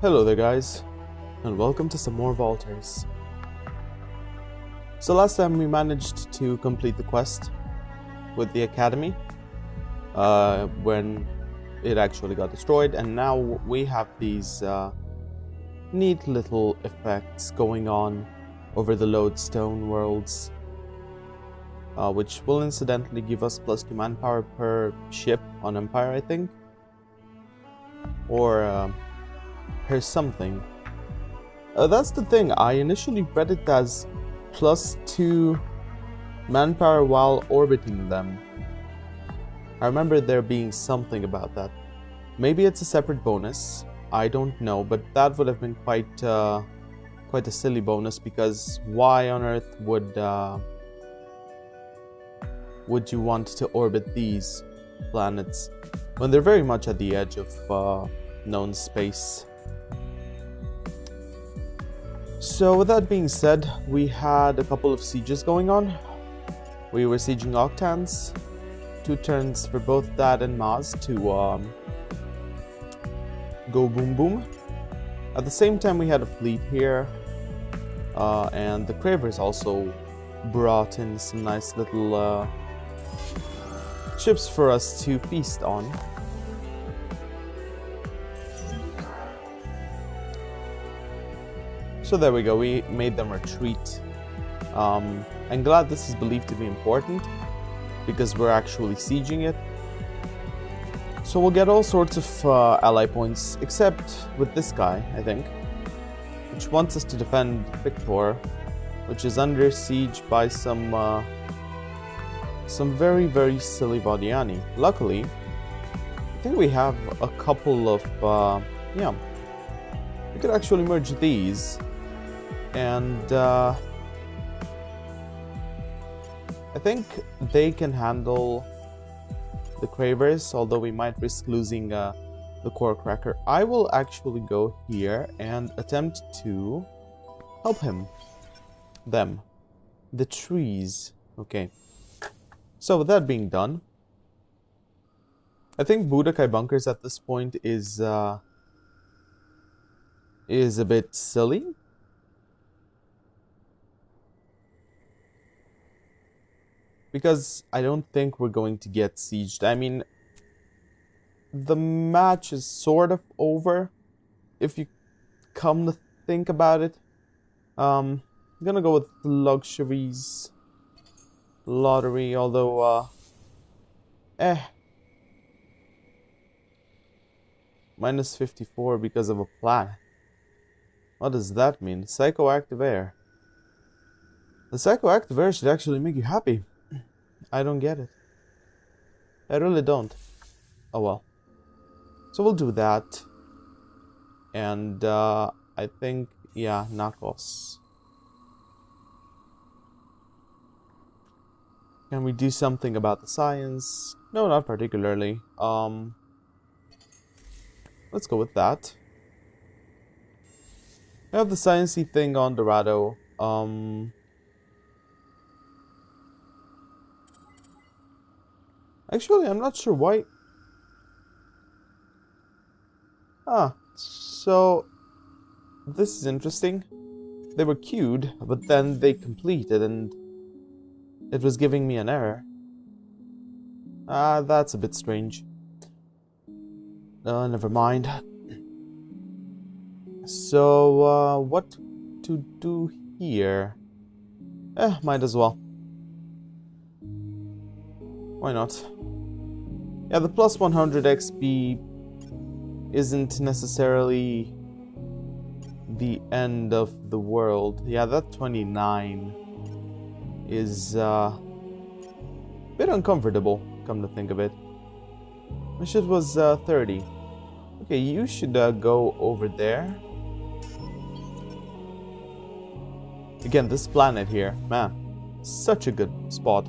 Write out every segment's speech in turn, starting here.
Hello there guys, and welcome to some more Vaulters. So last time we managed to complete the quest with the Academy, when it actually got destroyed, and now we have these neat little effects going on over the lodestone worlds, which will incidentally give us +2 manpower per ship on Empire, I think, or per something. That's the thing, I initially read it as +2 manpower while orbiting them. I remember there being something about that. Maybe it's a separate bonus, I don't know, but that would have been quite a silly bonus, because why on earth would you want to orbit these planets when they're very much at the edge of known space? So with that being said, we had a couple of sieges going on. We were sieging Octans, 2 turns for both that and Maz to go boom boom. At the same time we had a fleet here, and the Cravers also brought in some nice little ships for us to feast on. So there we go, we made them retreat. I'm glad this is believed to be important, because we're actually sieging it. So we'll get all sorts of ally points, except with this guy, I think, which wants us to defend Victor, which is under siege by some very, very silly Vadiani. Luckily, I think we have a couple of, yeah, we could actually merge these. And I think they can handle the Cravers, although we might risk losing the Core Cracker. I will actually go here and attempt to help them. The trees. Okay. So with that being done, I think Budokai Bunkers at this point is a bit silly. Because I don't think we're going to get sieged. I mean, the match is sort of over, if you come to think about it. I'm gonna go with Luxuries Lottery, although, minus 54 because of a plan. What does that mean? Psychoactive air. The psychoactive air should actually make you happy. I don't get it. I really don't. Oh well. So we'll do that. And I think, yeah, Nakos. Can we do something about the science? No, not particularly. Let's go with that. I have the sciencey thing on Dorado. Actually, I'm not sure why. So this is interesting. They were queued, but then they completed and it was giving me an error. That's a bit strange. Never mind. So, what to do here? Might as well. Why not? Yeah, the plus 100 XP isn't necessarily the end of the world. Yeah, that 29 is a bit uncomfortable, come to think of it. My shit was 30. Okay, you should go over there. Again, this planet here, man, such a good spot.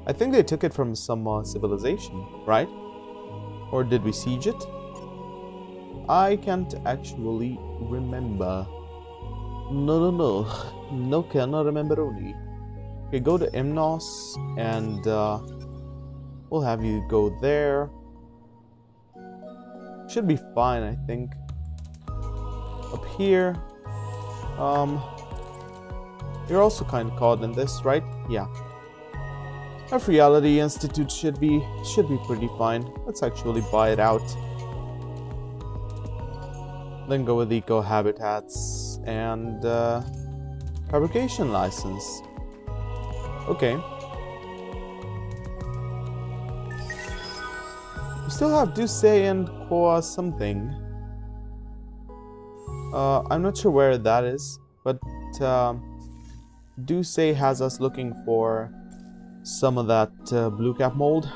I think they took it from some civilization, right? Or did we siege it? I can't actually remember. No cannot remember only. Okay, go to Imnos and we'll have you go there. Should be fine, I think. Up here. You're also kind of caught in this, right? Yeah. EtherealLlama Institute should be pretty fine. Let's actually buy it out. Then go with eco habitats and fabrication license. Okay. We still have Duce and Koa something. I'm not sure where that is, but Duce has us looking for some of that blue cap mold.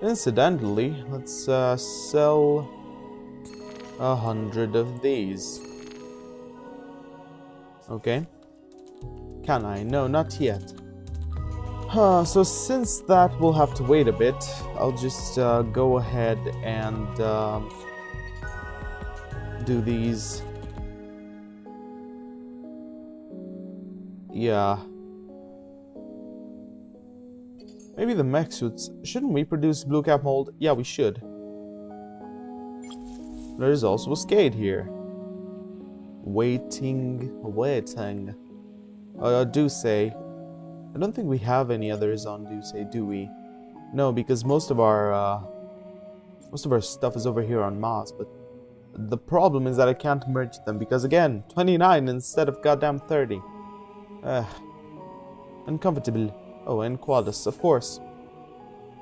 Incidentally, let's sell 100 of these. Okay. Can I? No, not yet. So since that will have to wait a bit, I'll just go ahead and do these. Yeah. Maybe the mech suits. Shouldn't we produce blue cap mold? Yeah, we should. There's also a skate here. Waiting. Duce. I don't think we have any others on Duce, do we? No, because most of our stuff is over here on Mars, but the problem is that I can't merge them because again, 29 instead of goddamn 30. Uncomfortable. Oh, and Quadus, of course.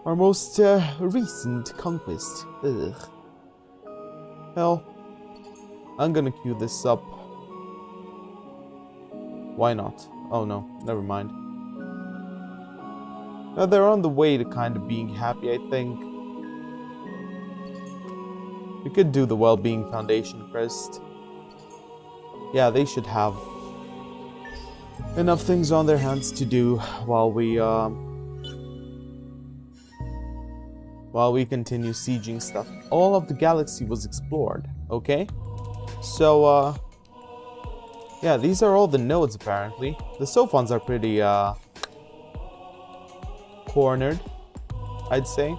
Our most recent conquest. Ugh. Hell, I'm gonna queue this up. Why not? Oh no, never mind. Now they're on the way to kind of being happy, I think. We could do the Well-Being Foundation first. Yeah, they should have enough things on their hands to do while we continue sieging stuff. All of the galaxy was explored, okay? So, yeah, these are all the nodes apparently. The Sophons are pretty, cornered, I'd say.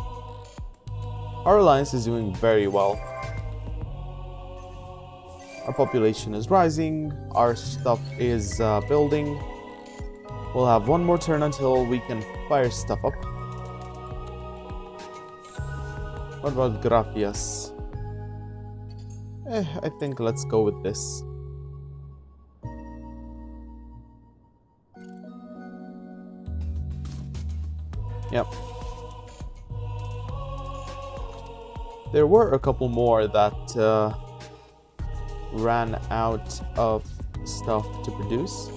Our alliance is doing very well. Our population is rising, our stuff is building. We'll have one more turn until we can fire stuff up. What about Graphias? I think let's go with this. Yep. There were a couple more that ran out of stuff to produce.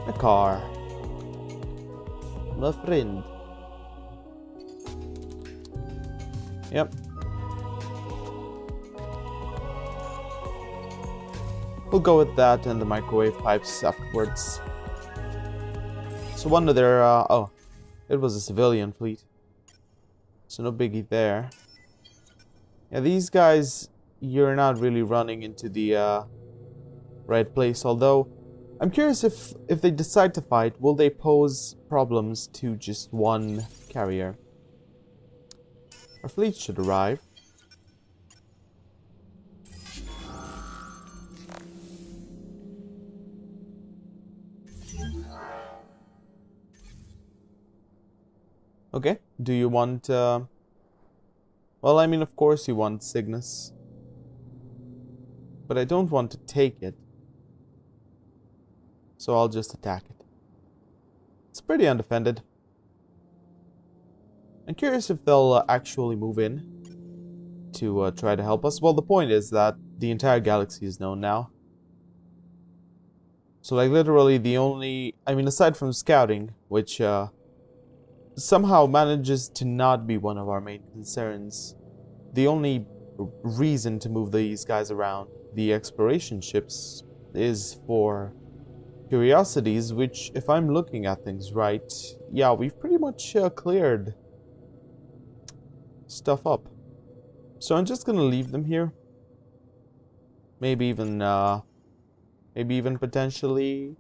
A car. My friend. Yep. We'll go with that and the microwave pipes afterwards. So one of their, oh, it was a civilian fleet. So no biggie there. Yeah, these guys, you're not really running into the right place. Although, I'm curious if they decide to fight, will they pose problems to just one carrier? Our fleet should arrive. Okay, do you want, well, I mean, of course you want Cygnus. But I don't want to take it. So I'll just attack it. It's pretty undefended. I'm curious if they'll actually move in to try to help us. Well, the point is that the entire galaxy is known now. So, like, literally the only... I mean, aside from scouting, which somehow manages to not be one of our main concerns, the only reason to move these guys around, the exploration ships, is for curiosities, which, if I'm looking at things right, yeah, we've pretty much cleared stuff up. So I'm just gonna leave them here. Maybe even potentially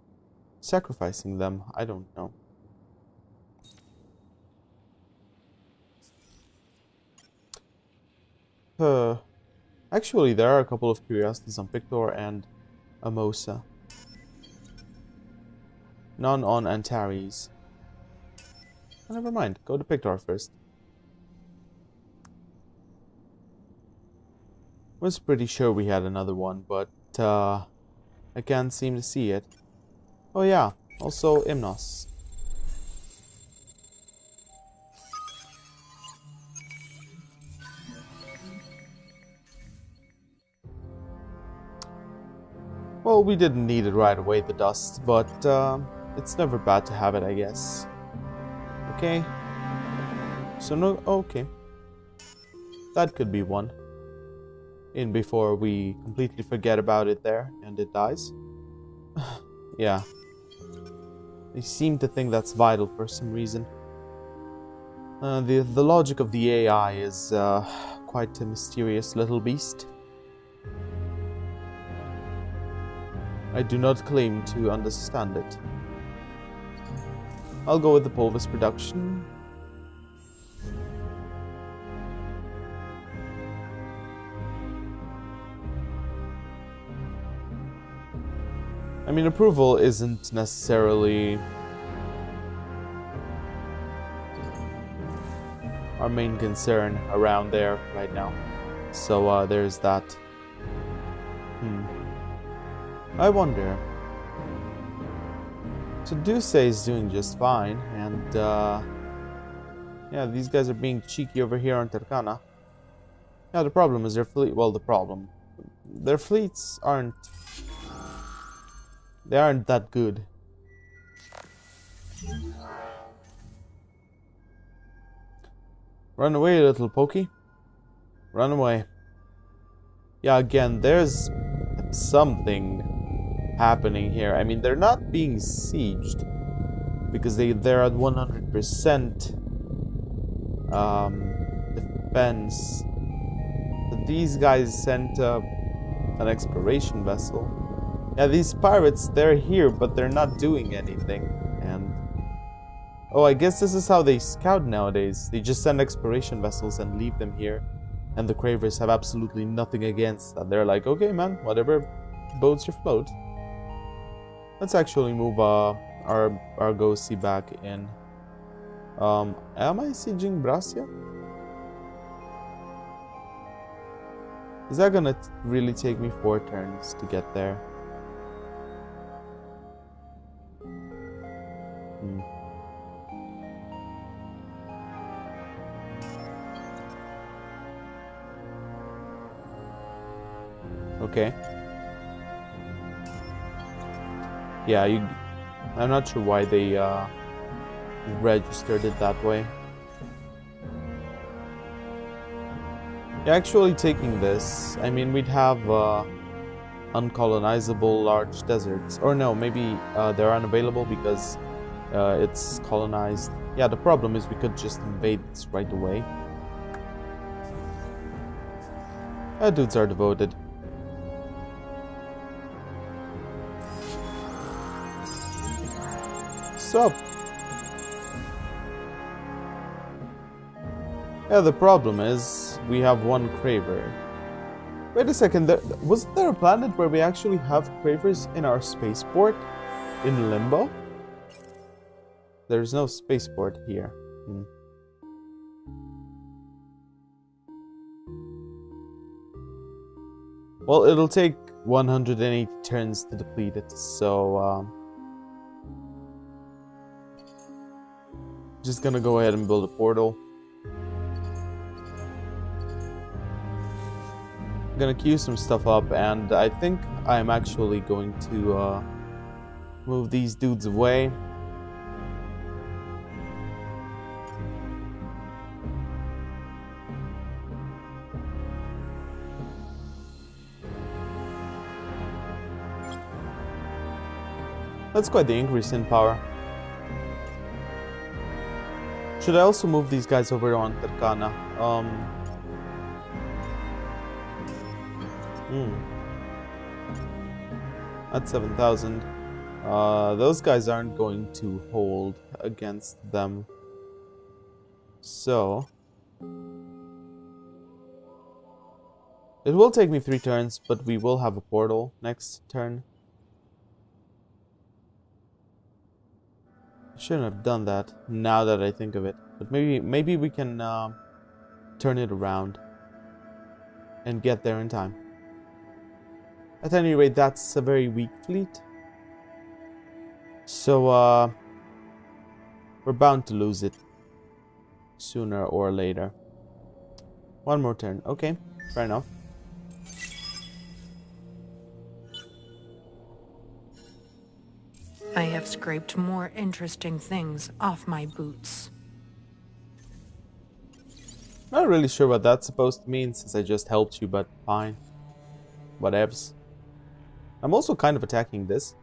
sacrificing them. I don't know. Actually, there are a couple of curiosities on Pictor and Amosa. None on Antares. Oh, never mind. Go to Pictor first. Was pretty sure we had another one, but I can't seem to see it. Oh yeah, also Imnos. Well, we didn't need it right away, the dust, but it's never bad to have it, I guess. Okay. So no, okay. That could be one. In before we completely forget about it there and it dies. Yeah. They seem to think that's vital for some reason. The logic of the AI is quite a mysterious little beast. I do not claim to understand it. I'll go with the Pulvis production. I mean, approval isn't necessarily our main concern around there right now. So there's that. I wonder. So Duce is doing just fine, and yeah, these guys are being cheeky over here on Tercana. Yeah, the problem is their fleet. Well, their fleets aren't. They aren't that good. Run away, little pokey. Run away. Yeah, again, there's something happening here. I mean, they're not being sieged because they're at 100% defense. But these guys sent an exploration vessel. Yeah, these pirates, they're here, but they're not doing anything. And oh, I guess this is how they scout nowadays. They just send exploration vessels and leave them here. And the Cravers have absolutely nothing against that. They're like, okay, man, whatever boats you float. Let's actually move our Argosy back in. Am I sieging Bracia? Is that gonna really take me 4 turns to get there? Okay. Yeah, I'm not sure why they registered it that way. Yeah, actually taking this, I mean, we'd have uncolonizable large deserts. Or no, maybe they're unavailable because it's colonized. Yeah, the problem is we could just invade this right away. Dudes are devoted. Up. Yeah, the problem is we have one Craver. Wait a second, wasn't there a planet where we actually have Cravers in our spaceport? In Limbo? There's no spaceport here. Well, it'll take 180 turns to deplete it, so just gonna go ahead and build a portal. I'm gonna queue some stuff up, and I think I'm actually going to move these dudes away. That's quite the increase in power. Should I also move these guys over on Tercana? At 7,000. Those guys aren't going to hold against them. So It will take me 3 turns, but we will have a portal next turn. I shouldn't have done that, now that I think of it. But maybe we can turn it around and get there in time. At any rate, that's a very weak fleet. So, we're bound to lose it sooner or later. 1 more turn. Okay, fair enough. I have scraped more interesting things off my boots. Not really sure what that's supposed to mean since I just helped you, but fine. Whatevs. I'm also kind of attacking this,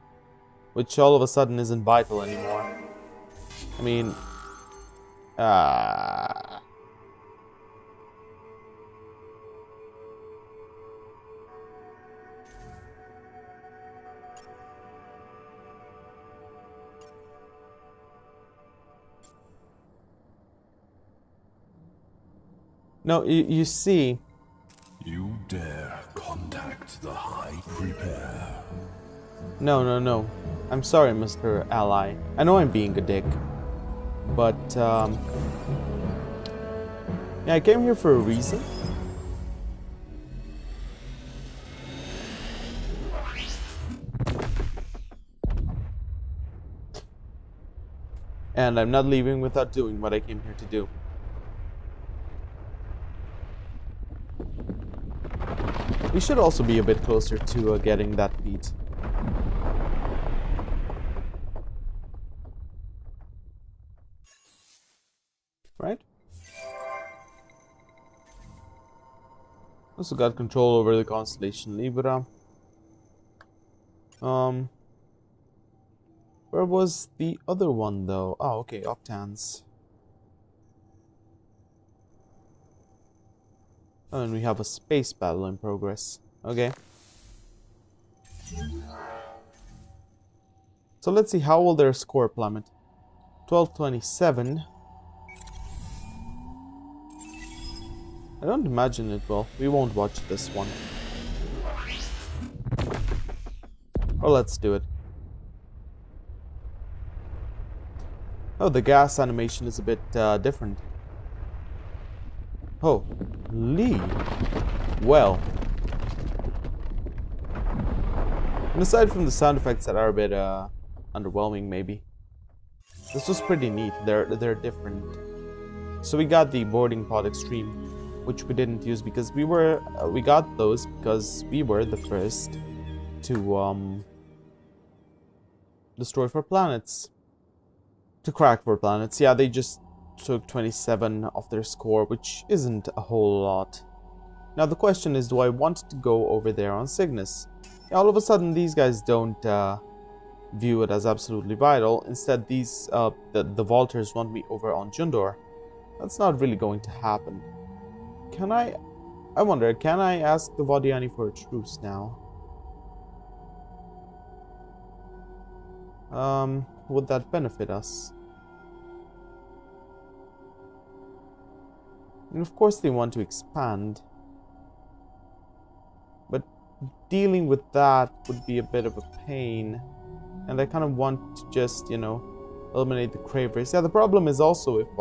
which all of a sudden isn't vital anymore. I mean... No, you see... You dare contact the High Prepare? No. I'm sorry, Mr. Ally. I know I'm being a dick. But, yeah, I came here for a reason. And I'm not leaving without doing what I came here to do. We should also be a bit closer to getting that feat. Right? Also got control over the constellation Libra. Where was the other one though? Oh, okay, Octans. Oh, and we have a space battle in progress. Okay. So let's see, how will their score plummet? 1227. I don't imagine it will. We won't watch this one. Or let's do it. Oh, the gas animation is a bit different. Oh, Lee. Well. And aside from the sound effects that are a bit underwhelming, maybe. This was pretty neat. They're different. So we got the boarding pod extreme, which we didn't use because we got those because we were the first to destroy 4 planets. To crack 4 planets. Yeah, they just took 27 off their score, which isn't a whole lot. Now the question is, do I want to go over there on Cygnus? Yeah, all of a sudden these guys don't view it as absolutely vital. Instead, these the Vaulters want me over on Jundor. That's not really going to happen. Can I wonder, can I ask the Vodiani for a truce now? Would that benefit us? And of course they want to expand. But dealing with that would be a bit of a pain. And I kind of want to just, you know, eliminate the Cravers. Yeah, the problem is also if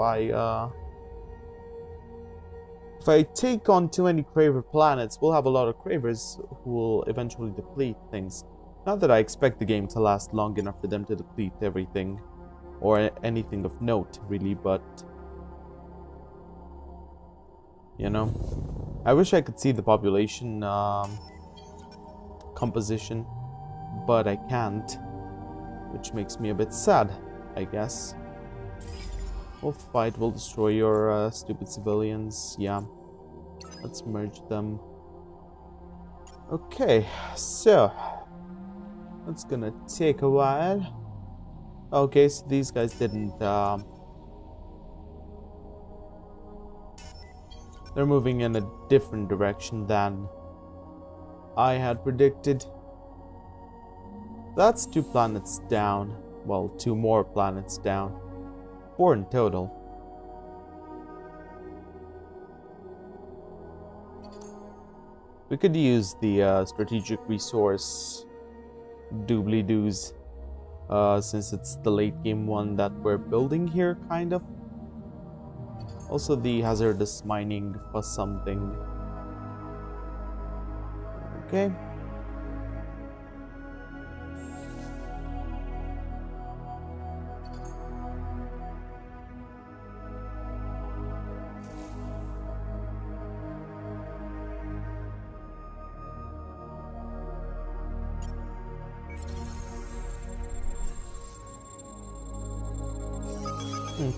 I take on too many Craver planets, we'll have a lot of Cravers who will eventually deplete things. Not that I expect the game to last long enough for them to deplete everything. Or anything of note, really, but... You know? I wish I could see the population composition, but I can't. Which makes me a bit sad, I guess. We'll fight, we'll destroy your stupid civilians, yeah. Let's merge them. Okay, so... That's gonna take a while. Okay, so these guys didn't... They're moving in a different direction than I had predicted. That's 2 planets down. Well, 2 more planets down. 4 in total. We could use the strategic resource doobly-doos, since it's the late game one that we're building here, kind of. Also the hazardous mining for something. Okay.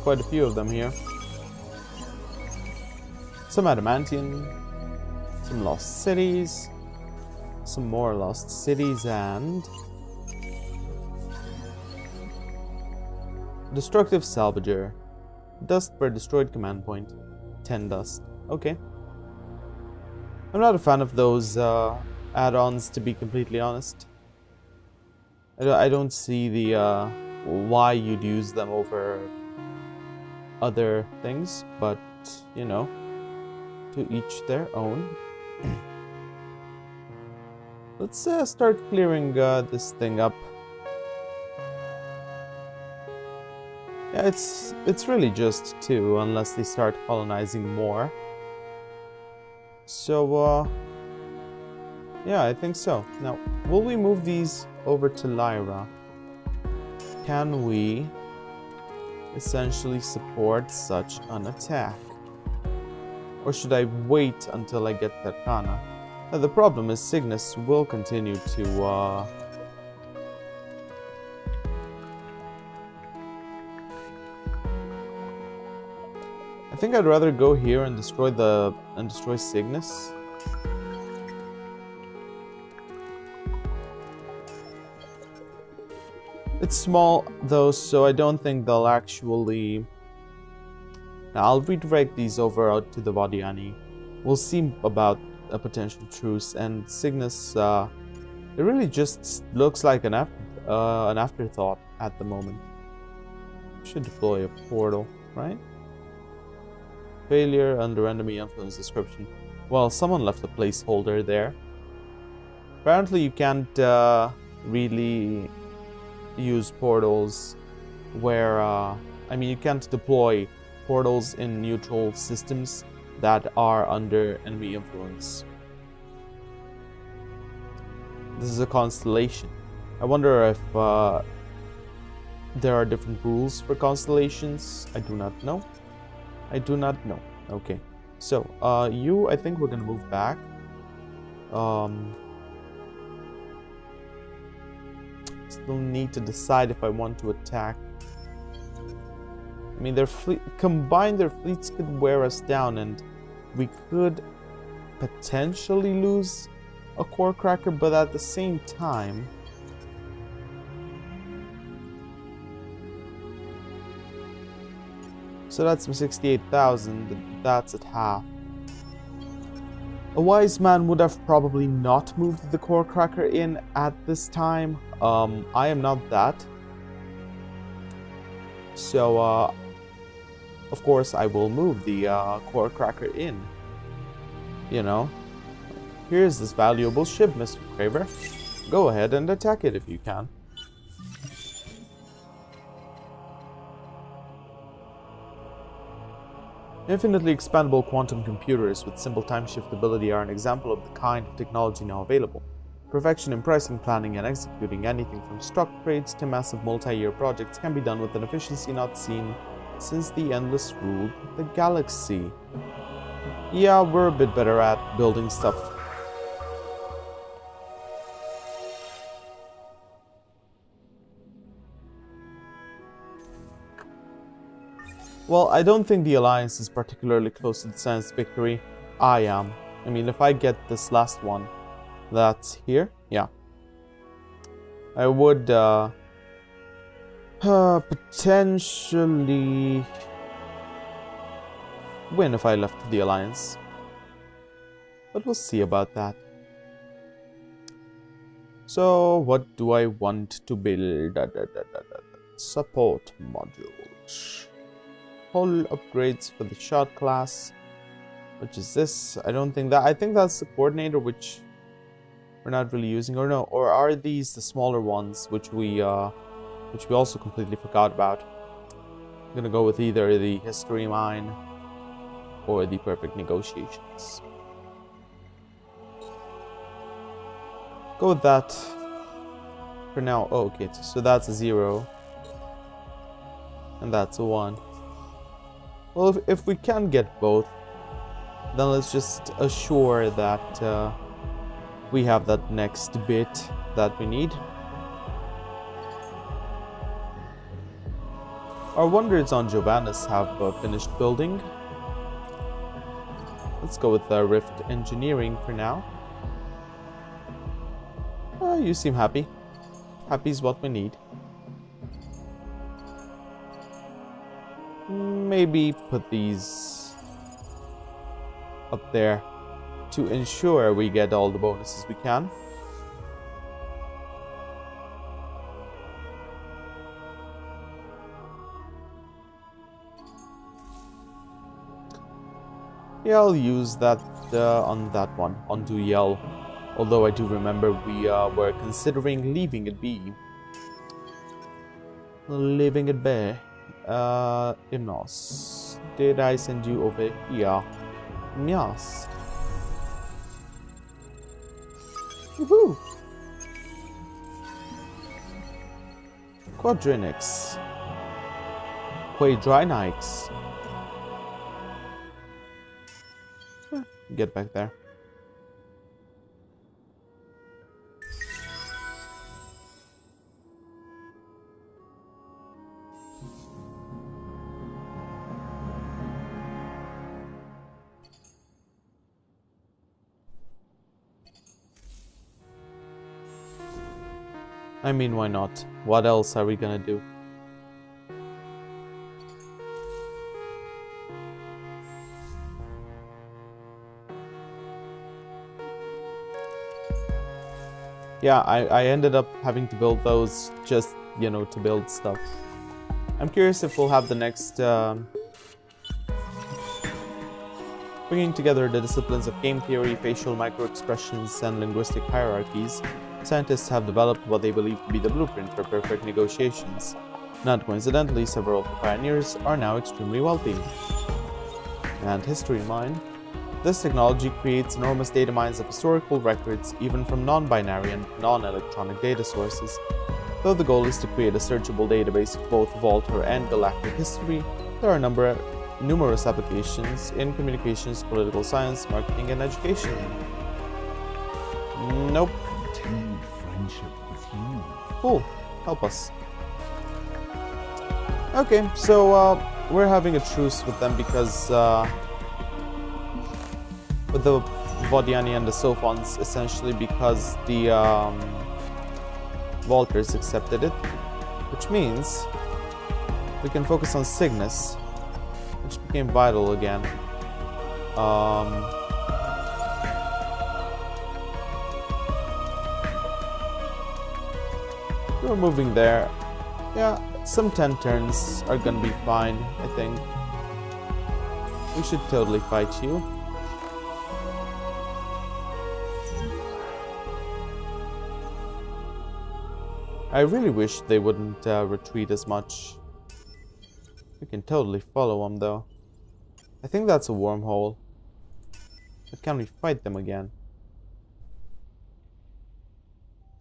Quite a few of them here. Some adamantium, some lost cities, some more lost cities, and destructive salvager. Dust per destroyed command point. 10 dust. Okay. I'm not a fan of those add-ons, to be completely honest. I don't see the why you'd use them over other things, but you know, to each their own. Let's start clearing this thing up. Yeah, it's really just two, unless they start colonizing more. So yeah, I think so. Now, will we move these over to Lyra? Can we essentially support such an attack? Or should I wait until I get Terkana? Now, the problem is Cygnus will continue to I think I'd rather go here and destroy Cygnus. It's small though, so I don't think they'll actually... Now, I'll redirect these over out to the Vadiani. We'll see about a potential truce, and Cygnus, it really just looks like an afterthought at the moment. Should deploy a portal, right? Failure under enemy influence description. Well, someone left a placeholder there. Apparently you can't really use portals where, I mean, you can't deploy portals in neutral systems that are under enemy influence. This is a constellation. I wonder if there are different rules for constellations. I do not know. I do not know. Okay. So, you, I think we're gonna move back. Still need to decide if I want to attack. I mean, their fleet, combined their fleets could wear us down, and we could potentially lose a core cracker, but at the same time, so that's 68,000, that's at half. A wise man would have probably not moved the core cracker in at this time. I am not that. So, of course, I will move the core cracker in. You know, here's this valuable ship, Mr. Craver. Go ahead and attack it if you can. Infinitely expandable quantum computers with simple time shift ability are an example of the kind of technology now available. Perfection in pricing, planning, and executing anything from stock trades to massive multi-year projects can be done with an efficiency not seen since the Endless ruled the galaxy. Yeah, we're a bit better at building stuff. Well, I don't think the Alliance is particularly close to the Science victory. I am. I mean, if I get this last one, that's here, yeah. I would potentially win if I left the Alliance. But we'll see about that. So, what do I want to build? Support modules. Hull upgrades for the shot class. Which is this? I don't think that... I think that's the coordinator, which we're not really using. Or no, or are these the smaller ones, which we also completely forgot about? I'm gonna go with either the history mine or the perfect negotiations. Go with that for now. Oh, okay, so that's a 0. And that's a 1. Well, if we can get both, then let's just assure that we have that next bit that we need. Our wonders on Giovanna's have finished building. Let's go with Rift Engineering for now. You seem happy. Happy is what we need. Maybe put these up there to ensure we get all the bonuses we can. Yeah, I'll use that on that one, on Duyel. Although I do remember we were considering leaving it be. Leaving it be. Inos. Did I send you over here? Yes. Woohoo! Quadrinix. Quadrinix. Get back there. I mean, why not? What else are we gonna do? Yeah, I ended up having to build those just, you know, to build stuff. I'm curious if we'll have the next... bringing together the disciplines of game theory, facial microexpressions, and linguistic hierarchies, scientists have developed what they believe to be the blueprint for perfect negotiations. Not coincidentally, several of the pioneers are now extremely wealthy. And history mine. This technology creates enormous data mines of historical records, even from non-binary and non-electronic data sources. Though the goal is to create a searchable database of both Volter and galactic history, there are numerous applications in communications, political science, marketing, and education. Nope. Continued friendship with you. Cool. Help us. Okay, so we're having a truce with them because with the Vodiani and the Sophons, essentially because the Walters accepted it, which means we can focus on Cygnus, which became vital again. We're moving there. Yeah, some 10 turns are gonna be fine, I think. We should totally fight you. I really wish they wouldn't retreat as much. We can totally follow them though. I think that's a wormhole. But can we fight them again?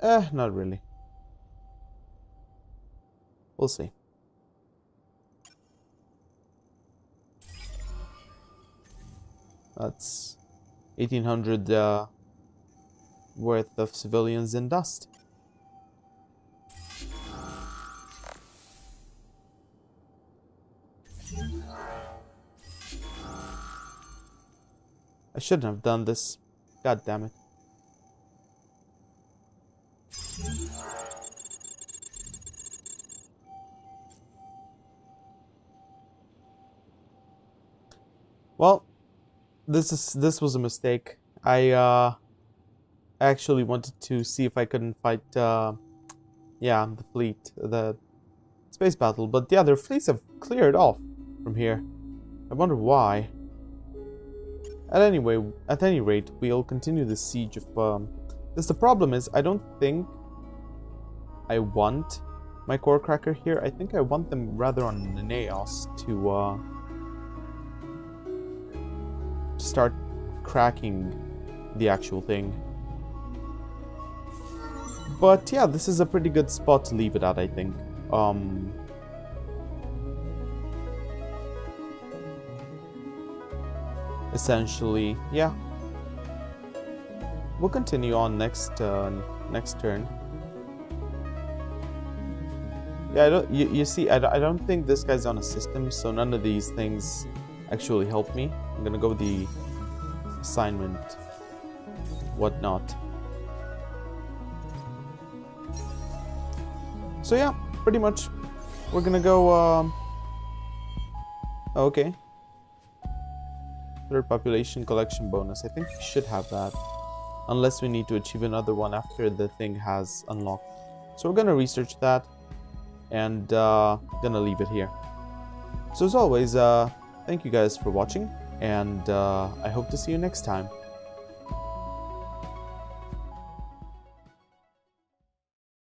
Not really. We'll see. That's 1800 worth of civilians in dust. I shouldn't have done this. God damn it. Well, this was a mistake. I actually wanted to see if I couldn't fight yeah, the fleet, the space battle, but yeah, their fleets have cleared off from here. I wonder why. at any rate, we'll continue the siege of this. The problem is, I don't think I want my core cracker here. I think I want them rather on Neos to start cracking the actual thing. But yeah, this is a pretty good spot to leave it at, I think. Essentially, yeah. We'll continue on next turn. Yeah, you see, I don't think this guy's on a system, so none of these things actually help me. I'm gonna go with the assignment, whatnot. So yeah, pretty much, we're gonna go, okay. Third population collection bonus. I think we should have that. Unless we need to achieve another one after the thing has unlocked. So we're gonna research that. And gonna leave it here. So as always, thank you guys for watching. And I hope to see you next time.